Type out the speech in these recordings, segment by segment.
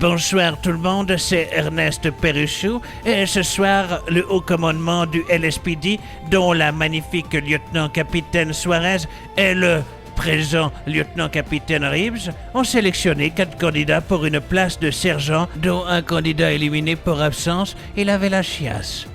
Bonsoir tout le monde, c'est Ernest Perruchou et ce soir, le haut commandement du LSPD, dont la magnifique lieutenant-capitaine Suarez et le présent lieutenant-capitaine Reeves, ont sélectionné 4 candidats pour une place de sergent, dont un candidat éliminé pour absence, il avait la chiasse.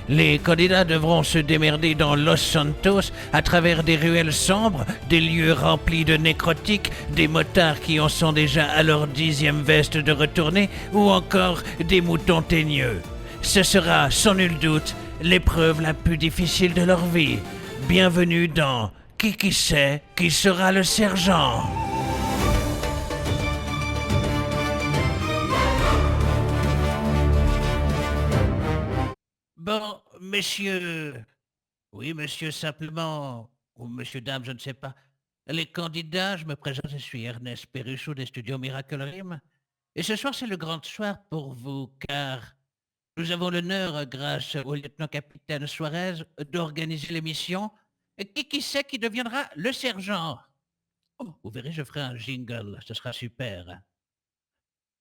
Les candidats devront se démerder dans Los Santos à travers des ruelles sombres, des lieux remplis de nécrotiques, des motards qui en sont déjà à leur 10e veste de retournée ou encore des moutons teigneux. Ce sera, sans nul doute, l'épreuve la plus difficile de leur vie. Bienvenue dans Qui sait qui sera le sergent? Bon, messieurs... Oui, monsieur, simplement... Ou monsieur, dame, je ne sais pas. Les candidats, je me présente, je suis Ernest Perruchou des studios Miracle Rim. Et ce soir, c'est le grand soir pour vous, car nous avons l'honneur, grâce au lieutenant-capitaine Suarez, d'organiser l'émission Qui sait qui deviendra le sergent? Oh, vous verrez, je ferai un jingle, ce sera super.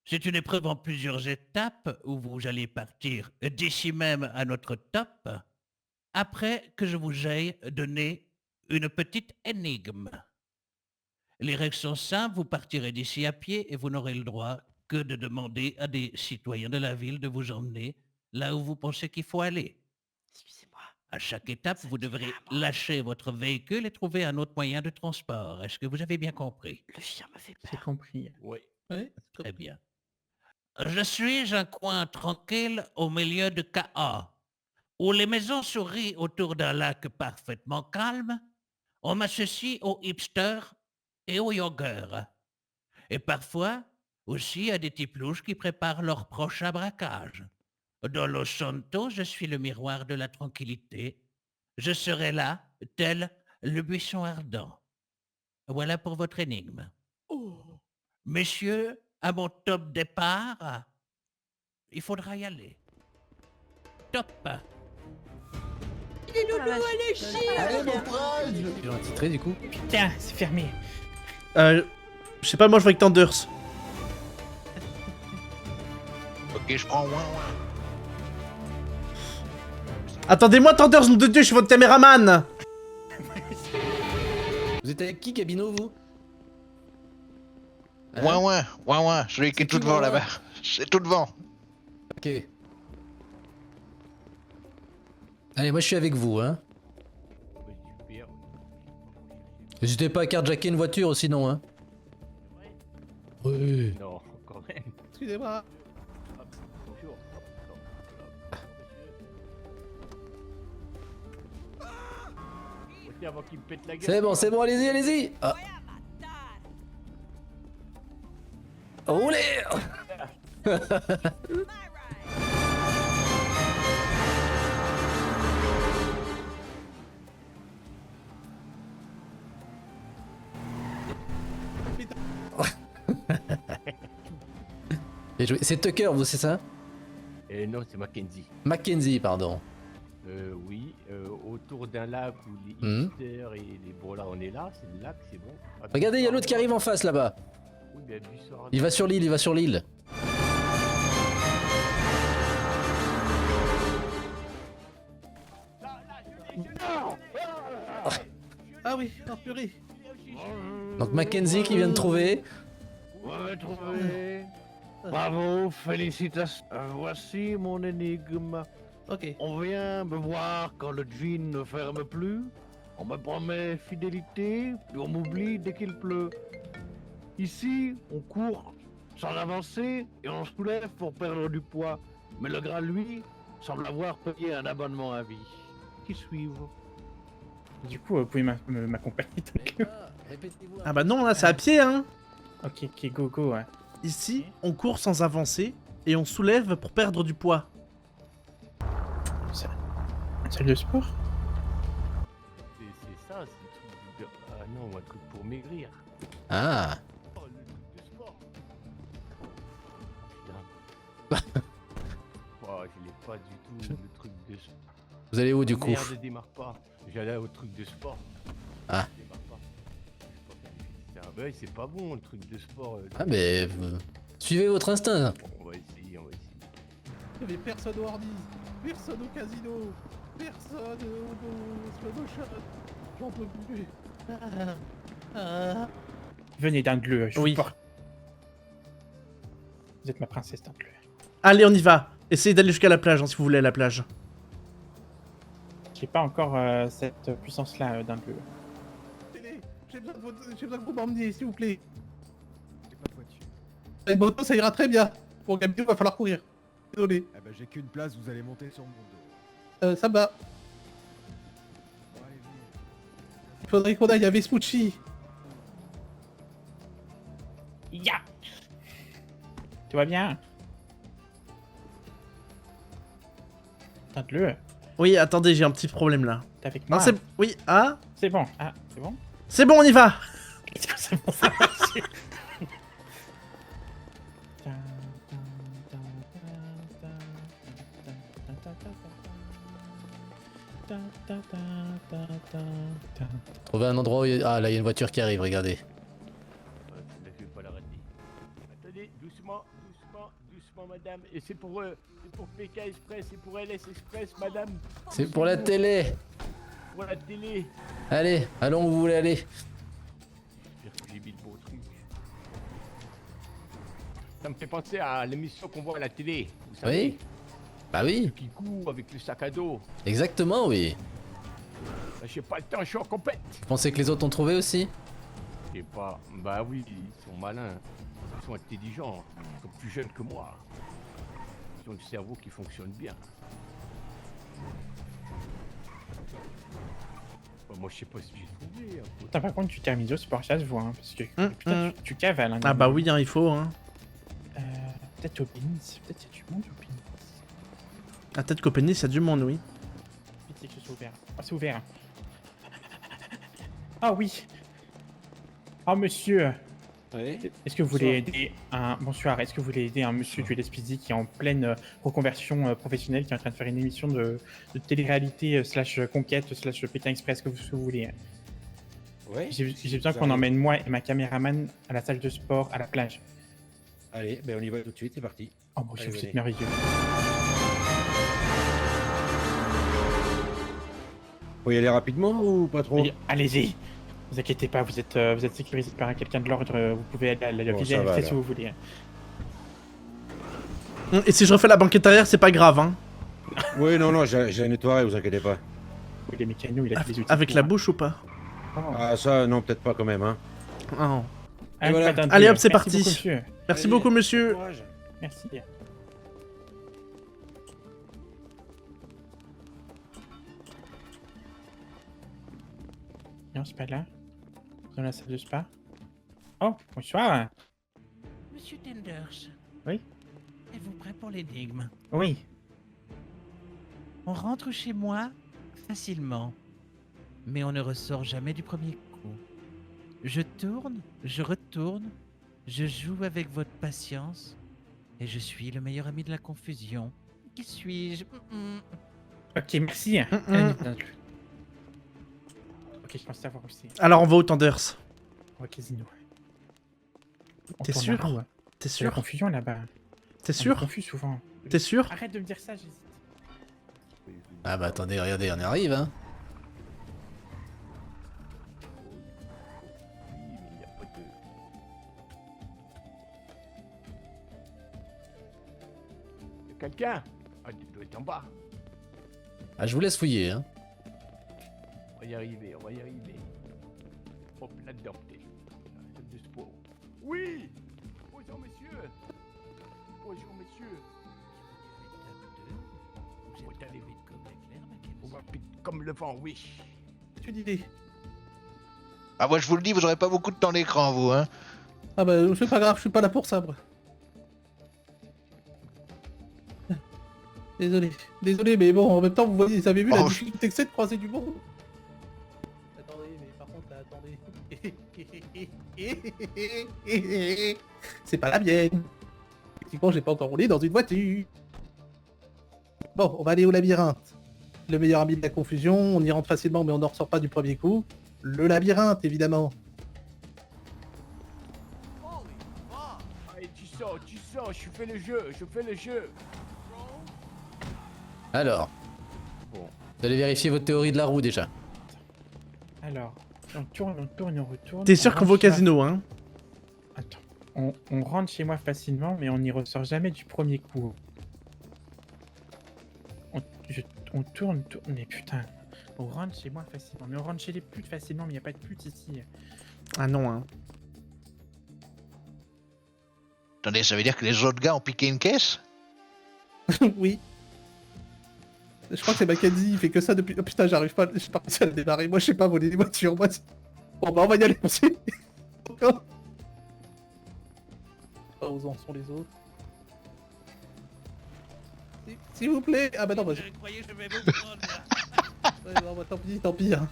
C'est une épreuve en plusieurs étapes où vous allez partir d'ici même à notre top après que je vous ai donné une petite énigme. Les règles sont simples, vous partirez d'ici à pied et vous n'aurez le droit que de demander à des citoyens de la ville de vous emmener là où vous pensez qu'il faut aller. Excusez-moi. À chaque étape, Ça vous me dit devrez rien, moi. lâcher votre véhicule et trouver un autre moyen de transport. Est-ce que vous avez bien compris? Le chien me fait J'ai peur. compris. Oui. Ouais, Très bien. Je suis un coin tranquille au milieu de K.A., où les maisons sourient autour d'un lac parfaitement calme. On m'associe aux hipsters et aux yoggers. Et parfois aussi à des types louches qui préparent leur prochain braquage. Dans Los Santos, je suis le miroir de la tranquillité. Je serai là, tel le buisson ardent. Voilà pour votre énigme. Oh. Messieurs, à mon top départ, il faudra y aller. Top. Il est loulou, elle est chier. Allez, mon courage! j'ai un titré du coup. Putain, c'est fermé. Je sais pas, moi je vois avec Tenders. Ok, je prends ouin. Attendez-moi, Tenders, nom de Dieu, je suis votre caméraman. Vous êtes avec qui, Cabino, vous? Ouin, celui qui est C'est tout qui, devant ouin, ouin là-bas. C'est tout devant. Ok. Allez, moi je suis avec vous, hein. N'hésitez pas à carjacker une voiture, sinon, hein. Oui. Non, quand même. Excusez-moi. Bonjour. Aussi avant qu'il me pète la gueule. C'est bon, allez-y, allez-y. Ah. Roulez. Bien joué. C'est Tucker, vous, c'est ça? Non, c'est Mackenzie. Mackenzie, pardon. Oui, autour d'un lac où les hipsters et les... Bon, là, on est là, c'est le lac, c'est bon. Ah, Regardez, il y a l'autre qui arrive en face, là-bas. Oui, mais buisson ardent. Il va sur l'île, il va sur l'île. Ah oui, oh purée. Donc Mackenzie qui vient de trouver. Ouais, trouvé. Bravo, félicitations. Voici mon énigme. Ok. On vient me voir quand le jean ne ferme plus. On me promet fidélité, puis on m'oublie dès qu'il pleut. Ici, on court sans avancer et on soulève pour perdre du poids. Mais le gras, lui, semble avoir payé un abonnement à vie. Qui suis-vous? Du coup, vous pouvez m'accompagner. Répétez-vous. Ah bah non, là c'est à pied, hein. Ok, go, ouais. Ici, on court sans avancer et on soulève pour perdre du poids. Une salle de sport? C'est ça, c'est le truc du... Ah non, un truc pour maigrir. Ah. Oh, le truc de sport. Putain. Oh, je l'ai pas du tout, le truc de sport. Vous allez où du coup? Merde, démarre pas. J'allais au truc de sport. Ah. Démarre pas. C'est pas- c'est pas bon le truc de sport. Ah mais... Suivez votre instinct. On va essayer, on va essayer. Il n'y avait personne au Hardy, personne au casino, personne au Slow Motion. J'en peux plus. Venez, Dingleux, je vous Oui. porte. Vous êtes ma princesse, Dingleux. Allez, on y va. Essayez d'aller jusqu'à la plage, hein, si vous voulez, à la plage. J'ai pas encore cette puissance-là, Dingleux. J'ai besoin que vous m'emmeniez, s'il vous plaît. Avec moto, ça ira très bien. Pour Gabriel, il va falloir courir. Désolé. Eh ben j'ai qu'une place, vous allez monter sur mon dos. Ça va. Bon, allez, venez. Il faudrait qu'on aille à Vespucci. Ya. Tout va bien? Dingleux, Oui, attendez, j'ai un petit problème là. t'es avec Non, moi? c'est... Oui, ah. C'est bon. Ah, c'est bon? C'est bon, on y va. Est-ce que c'est bon, ça marche? Trouvez un endroit où il y a... Ah, là, il y a une voiture qui arrive, regardez. Là, je vais pas la rater. Attendez, doucement, doucement, doucement, madame. Et c'est pour PK Express, c'est pour LS Express, madame. C'est pour la télé. Pour la télé. Allez, allons où vous voulez aller. J'espère que j'ai mis le beau truc. Ça me fait penser à l'émission qu'on voit à la télé. Vous savez, Oui. Bah oui, qui court avec le sac à dos. exactement, oui. Là, j'ai pas le temps, je suis en compète. Vous pensez que les autres ont trouvé aussi? Je sais pas. Bah oui, ils sont malins. Ils sont intelligents. Ils sont plus jeunes que moi. Ils ont le cerveau qui fonctionne bien. Bah, moi, je sais pas si j'ai trouvé. Hein. Putain, par contre, tu t'es mis au sport, ça se voit, hein, parce que putain, tu cavales. Hein, Ah bah oui, hein, il faut, hein. Peut-être au pénis, peut-être qu'il y a du monde au pénis. La tête qu'au pénis, il y a du monde, oui. Pitié que ce soit ouvert. Ah, c'est ouvert. Ah oui. Oh monsieur. Est-ce que vous voulez aider un... Bonsoir, est-ce que vous voulez aider un monsieur du LSPD qui est en pleine reconversion professionnelle, qui est en train de faire une émission de télé-réalité slash conquête slash Pékin Express, que vous voulez? Ouais. J'ai besoin qu'on emmène moi et ma caméraman à la salle de sport, à la plage. Allez, ben on y va tout de suite, c'est parti. Oh mon dieu, Allez, vous venez. êtes merveilleux. Faut y aller rapidement ou pas trop? Allez-y. Vous inquiétez pas, vous êtes sécurisé par quelqu'un de l'ordre, vous pouvez aller à la Bon, visite ça va, si alors. vous voulez. Et si je refais la banquette arrière, c'est pas grave, hein. Oui, non, j'ai nettoyé, vous inquiétez pas. Oui, les mécanos, il a tous les outils. Avec pour, la hein. bouche ou pas? Oh. Ah, ça, non, peut-être pas quand même, hein. Ah non. Allez, voilà. pas d'un Allez, peu. hop, c'est Merci parti. beaucoup, monsieur. Merci Allez, beaucoup, monsieur. courage. Merci. Non, c'est pas là. Dans la salle de spa. Oh, bonsoir. Monsieur Tenders. Oui? Êtes-vous prêt pour l'énigme? Oui. On rentre chez moi facilement, mais on ne ressort jamais du premier coup. Je tourne, je retourne, je joue avec votre patience, et je suis le meilleur ami de la confusion. Qui suis-je? Ok, merci. Ok, je pense savoir aussi. Alors, on va au Tenders. Au casino. On T'es tourne sûr? là-bas, ouais. T'es C'est la sûr? confusion là-bas. T'es On est sûr? confus souvent. T'es sûr? Arrête de me dire ça, j'hésite. Ah bah attendez, regardez, on arrive, hein. Oui, mais il n'y a pas de... Y a quelqu'un? Ah, tu dois être en bas. Ah, je vous laisse fouiller, hein. On va y arriver, on va y arriver. Hop, là-dedans, peut-être. La salle de sport. Oui! Bonjour, monsieur! Bonjour, monsieur! Vous êtes allé vite comme l'éclair, On Mackenzie. va vite comme le vent, oui. Tu dis. Ah, moi, je vous le dis, vous aurez pas beaucoup de temps d'écran, vous, hein. Ah bah, c'est pas grave, je suis pas là pour ça, moi. Désolé, mais bon, en même temps, vous voyez, vous avez vu la Oh, difficulté que c'est de croiser du monde. Attendez, mais par contre, là, attendez. C'est pas la mienne. Effectivement, j'ai pas encore roulé dans une voiture. Bon, on va aller au labyrinthe. Le meilleur ami de la confusion, on y rentre facilement, mais on n'en ressort pas du premier coup. Le labyrinthe, évidemment. Allez, tu sors, sors, je fais le jeu. Alors, Bon. vous allez vérifier votre théorie de la roue déjà. Alors, on tourne, on retourne. T'es sûr on qu'on va au rentre chez casino, hein? Attends, on rentre chez moi facilement, mais on n'y ressort jamais du premier coup. On tourne, mais putain, on rentre chez moi facilement, mais on rentre chez les putes facilement, mais il n'y a pas de putes ici. Ah non, hein. Attendez, ça veut dire que les autres gars ont piqué une caisse? Oui. Je crois que c'est Mackenzie, il fait que ça depuis... Oh putain, j'arrive pas, j'ai pas réussi à le démarrer. Moi, je sais pas voler des voitures, moi. Bon, bah, on va y aller, aussi. Encore. Oh, où en sont les autres? S'il vous plaît. Ah bah non, bah... Je croyais que je vais vous prendre, là. Ouais, non, bah, tant pis, hein.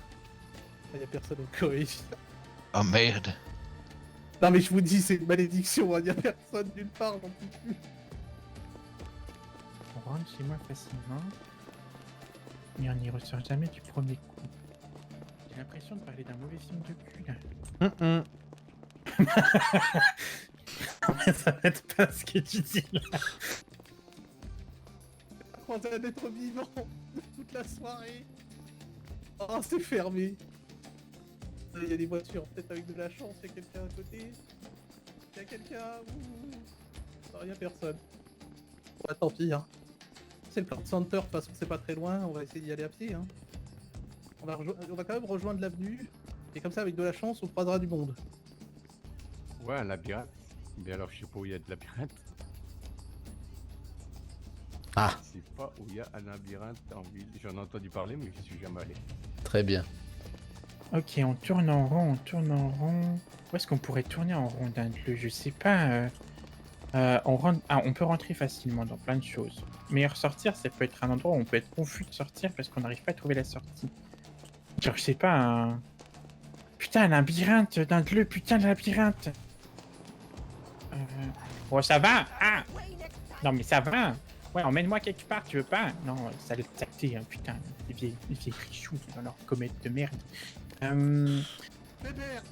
Ah, y'a personne au Corée. Oh merde. Non mais je vous dis, c'est une malédiction, hein. Y'a personne nulle part, j'en peux plus. On rentre chez moi facilement, mais on n'y ressort jamais du premier coup. J'ai l'impression de parler d'un mauvais film de cul, là. Ça va être pas ce que tu dis, là. On va d'être vivant toute la soirée. Oh, c'est fermé. Il y a des voitures, peut-être avec de la chance, il y a quelqu'un à côté. Il y a quelqu'un. Non, il y a personne. Ouais, tant pis, hein. C'est le plan de Center, de toute façon, c'est pas très loin, on va essayer d'y aller à pied, hein. On va quand même rejoindre l'avenue, et comme ça, avec de la chance, on croisera du monde. Ouais, un labyrinthe. Mais alors, je sais pas où il y a de labyrinthe. Ah, Je sais pas où il y a un labyrinthe en ville. J'en ai entendu parler, mais je suis jamais allé. très bien. Ok, on tourne en rond, Où est-ce qu'on pourrait tourner en rond d'un bleu? Je sais pas. On peut rentrer facilement dans plein de choses. Mais ressortir, ça peut être un endroit où on peut être confus de sortir parce qu'on n'arrive pas à trouver la sortie. Genre, je sais pas, un... Putain, un labyrinthe d'un bleu, putain de labyrinthe. Oh, ça va. Ah. Non, mais ça va. Ouais, emmène-moi quelque part, tu veux pas? Non, ça le tacté, hein, putain. Les vieilles richoux dans leur comète de merde. Bébert.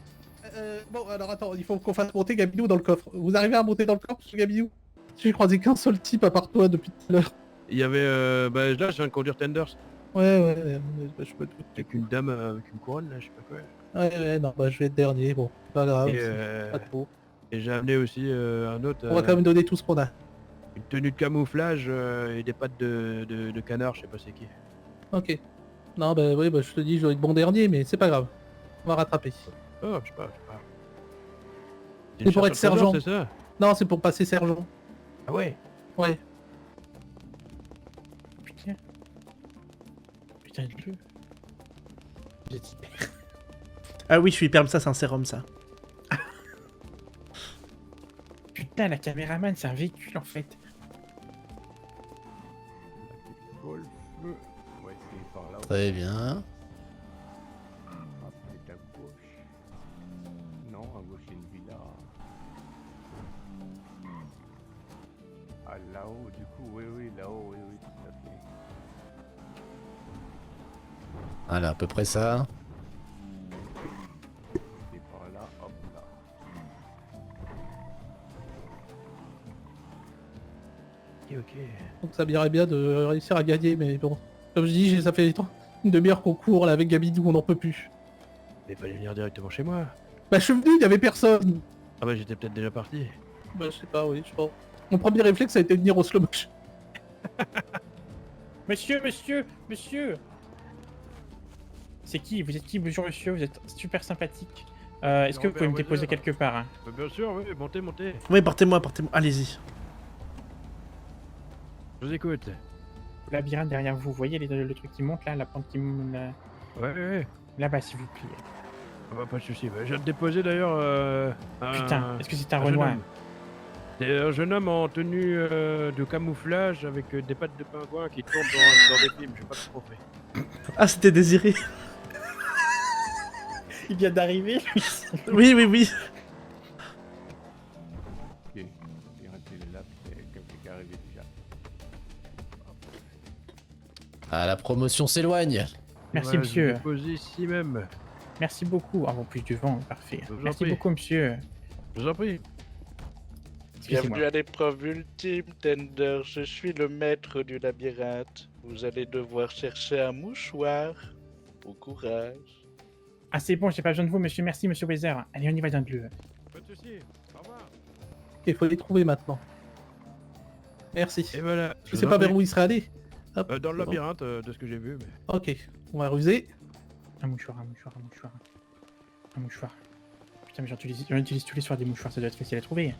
Bon, alors attends, il faut qu'on fasse monter Gabinou dans le coffre. Vous arrivez à monter dans le coffre, Gabinou? J'ai croisé qu'un seul type à part toi depuis tout à l'heure. Il y avait... bah là, je viens de conduire Tenders. Ouais, je peux tout. Avec une dame avec une couronne, là, je sais pas quoi. Ouais, non, bah je vais être dernier, bon, pas grave, Et, c'est pas trop. et j'ai amené aussi un autre... On va quand même donner tout ce qu'on a. Une tenue de camouflage et des pattes de canard, je sais pas c'est qui. Ok. Non, bah oui, bah je te dis, j'aurai être bon dernier, mais c'est pas grave. On va rattraper. Oh, je sais pas. C'est pour être sergent. C'est ça? Non, c'est pour passer sergent. Ah ouais? Ouais. Putain de bleu. J'ai dit. Ah oui, je suis hyper, ça c'est un sérum ça. Putain, la caméraman, c'est un véhicule en fait. Golf. On va essayer par là. Très bien. Peut-être à gauche. Non, à gauche, il y a une villa. Ah, là-haut, du coup, oui, là-haut, oui, tout à fait. Voilà, à peu près ça. Et par là, hop là. Ok. Donc ça m'irait bien de réussir à gagner, mais bon. Comme je dis, ça fait une demi-heure qu'on court là avec Gabidou, on n'en peut plus. Mais fallait venir directement chez moi. Bah je suis venu, il y avait personne. Ah bah j'étais peut-être déjà parti. Bah je sais pas, oui, je pense. Mon premier réflexe ça a été de venir au slow motion. Monsieur. C'est qui? Vous êtes qui? Bonjour monsieur, vous êtes super sympathique. Est-ce que vous pouvez me déposer quelque part, hein? Bien sûr, oui, montez. Oui, partez-moi, allez-y. Je vous écoute. Le labyrinthe derrière vous, vous voyez le truc qui monte là, la pente qui monte là... Ouais. Là-bas s'il vous plaît. Ah bah, pas de soucis. Je viens de déposer d'ailleurs Putain, est-ce que c'est un Renoir? C'est un jeune homme en tenue de camouflage avec des pattes de pingouin qui tourne dans des films, j'ai pas trop compris. Ah, c'était Désiré. Il vient d'arriver. Oui. Ok, il reste là, c'est quelqu'un qui est arrivé déjà. Ah, la promotion s'éloigne. Merci monsieur. Je vais déposer ici même. Merci beaucoup. Ah bon, plus du vent, parfait. Je vous en Merci prie. beaucoup monsieur. Je vous en prie. Excusez-moi. Bienvenue à l'épreuve ultime, Tender. Je suis le maître du labyrinthe. Vous allez devoir chercher un mouchoir. Au courage. Ah, c'est bon, j'ai pas besoin de vous, monsieur. Merci, monsieur Weezer. Allez, on y va dans le... Pas de soucis. Au revoir. Il faut les trouver maintenant. Merci. Et voilà. Je sais pas vers où il serait allé. Hop, Dans le c'est bon. labyrinthe, de ce que j'ai vu. Mais... Ok, on va ruser. Un mouchoir, un mouchoir, un mouchoir. Un mouchoir. Putain, mais j'en utilise tous les soirs des mouchoirs, ça doit être facile à trouver.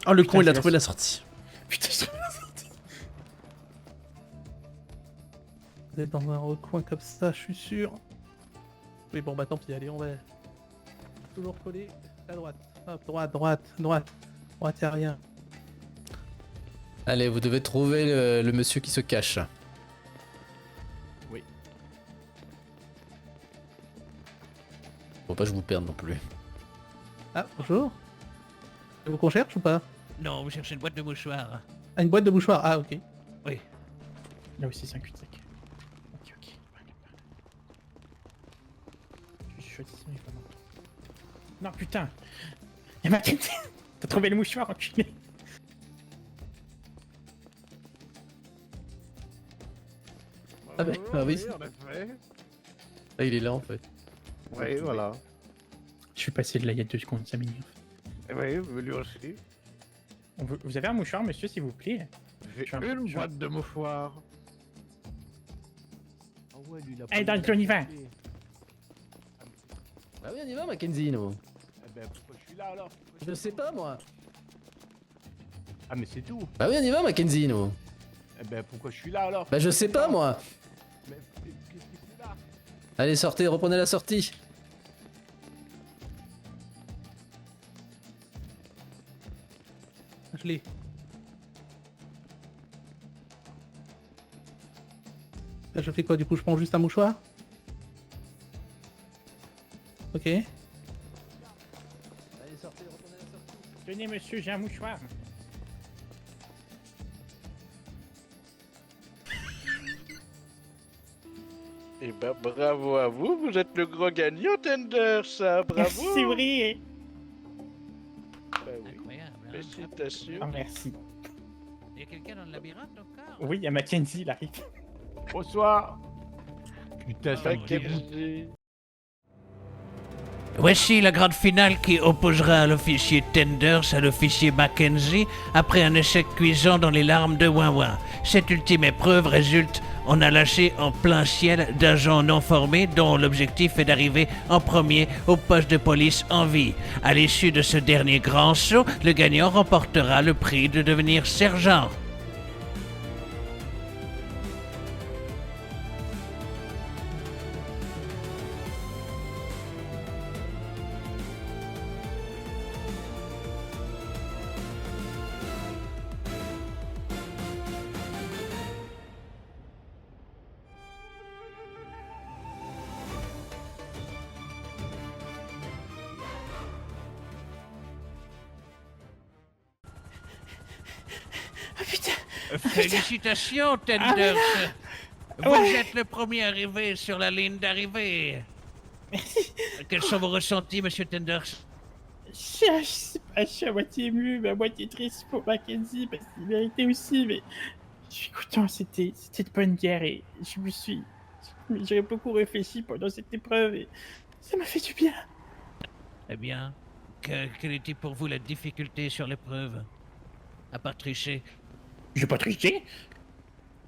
Oh, le Putain, con, il a c'est trouvé la- la sortie. Putain, je trouve la sortie. Vous êtes dans un recoin comme ça, je suis sûr. Oui, bon, bah tant pis, allez, on va toujours coller à droite. Hop, droite, droite, droite. Droite, y'a rien. Allez, vous devez trouver le monsieur qui se cache. Oui. Faut pas que je vous perde non plus. Ah, bonjour. Vous qu'on cherche ou pas? Non, vous cherchez une boîte de mouchoirs. Ah, une boîte de mouchoirs, ah ok. Oui. Là aussi, c'est un cul-de-sac. Ok, ok. Je suis choisi, mais vraiment. Non, putain. Y'a ma tête. T'as trouvé le mouchoir, enculé. Ah bah, ah oui. en effet. Ah, il est là en fait. Oui, voilà. Je suis passé de là il y a 2 secondes, 5 minutes. Oui, lui aussi. Vous avez un mouchoir, monsieur, s'il vous plaît? J'ai une boîte de mouchoirs. Ah ouais, lui, il a Allez, pas dans le on y va. Bah oui, on y va, Mackenzie, nous. Eh ben, pourquoi je suis là alors? Je sais pas, moi. Ah, mais c'est tout. Bah oui, on y va, Mackenzie, nous. Eh ben, pourquoi je suis là alors? Bah je sais pas, moi. Mais qu'est-ce qui fait là? Allez, sortez, reprenez la sortie. Je l'ai. Là, je fais quoi du coup? Je prends juste un mouchoir? Ok. Allez, sortez, reprenez la sortie. Tenez, monsieur, j'ai un mouchoir. Eh ben, bravo à vous. Vous êtes le gros gagnant, Tender, ça. Bravo. C'est vrai. Bah oui. Incroyable. Hein? Félicitations. Ah, merci. Il y a quelqu'un dans le labyrinthe encore? Oui, il y a Mackenzie, il arrive. Bonsoir. Putain, ça me Mackenzie. Voici la grande finale qui opposera l'officier Tenders à l'officier Mackenzie après un échec cuisant dans les larmes de Ouin-Ouin. Cette ultime épreuve résulte en un lâcher en plein ciel d'agents non formés dont l'objectif est d'arriver en premier au poste de police en vie. À l'issue de ce dernier grand saut, le gagnant remportera le prix de devenir sergent. Ah putain. Félicitations, Tenders. Vous Ouais. êtes le premier arrivé sur la ligne d'arrivée. Quels sont vos ressentis, monsieur Tenders? Je sais pas, je suis à moitié ému, mais à moitié triste pour Mackenzie, parce qu'il méritait aussi, mais je suis content, c'était de bonne guerre, et j'ai beaucoup réfléchi pendant cette épreuve, et ça m'a fait du bien. Eh bien, quelle était pour vous la difficulté sur l'épreuve? À part tricher. J'ai pas triché.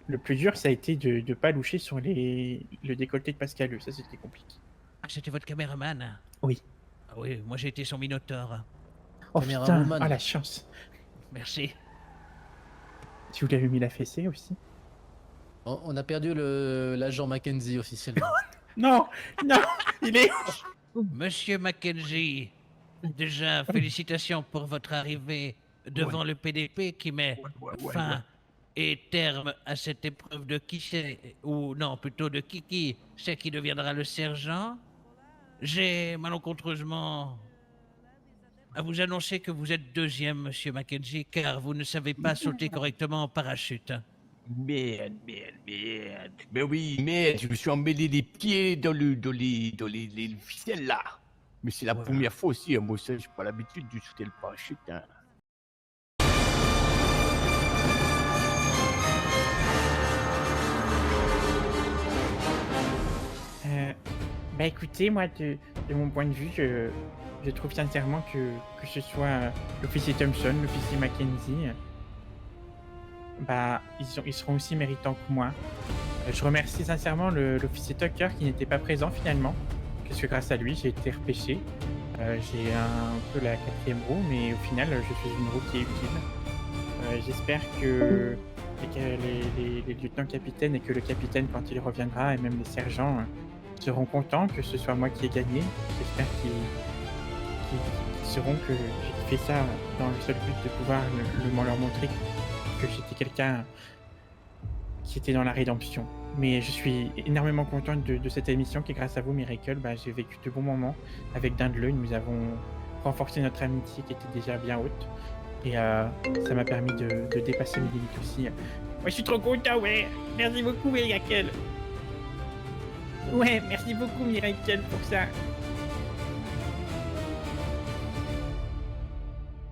Le plus dur, ça a été de pas loucher sur le décolleté de Pascal, ça c'était compliqué. Ah, c'était votre caméraman? Oui. Ah oui, moi j'ai été son minotaure. Oh Caméra putain, woman. oh la chance. Merci. Si vous l'avez mis la fessée aussi. On a perdu l'agent Mackenzie officiellement. Non, non, il est... Monsieur Mackenzie, déjà, félicitations pour votre arrivée devant le PDP qui met fin et terme à cette épreuve de qui c'est, ou non, plutôt de qui c'est qui deviendra le sergent. J'ai malencontreusement à vous annoncer que vous êtes deuxième, monsieur Mackenzie, car vous ne savez pas sauter correctement en parachute. Merde. Mais oui, merde, je me suis emmêlé les pieds dans les ficelles là. Mais c'est la première fois aussi, hein, moi ça, j'ai pas l'habitude de sauter le parachute. Hein. Bah écoutez, moi, de mon point de vue, je trouve sincèrement que ce soit l'officier Thompson, l'officier Mackenzie, bah, ils seront aussi méritants que moi. Je remercie sincèrement l'officier Tucker qui n'était pas présent finalement, parce que grâce à lui, j'ai été repêché. J'ai un peu la 4e roue, mais au final, je suis une roue qui est utile. J'espère que les lieutenants-capitaines et que le capitaine, quand il reviendra, et même les sergents, seront contents que ce soit moi qui ai gagné. J'espère qu'ils sauront que j'ai fait ça dans le seul but de pouvoir leur montrer que j'étais quelqu'un qui était dans la rédemption. Mais je suis énormément content de cette émission qui, grâce à vous, Miracle, bah, j'ai vécu de bons moments avec Dindleux. Nous avons renforcé notre amitié qui était déjà bien haute. Et ça m'a permis de dépasser mes limites aussi. Moi, je suis trop content, ouais. Merci beaucoup, Miracle. Ouais, merci beaucoup, Miracle, pour ça.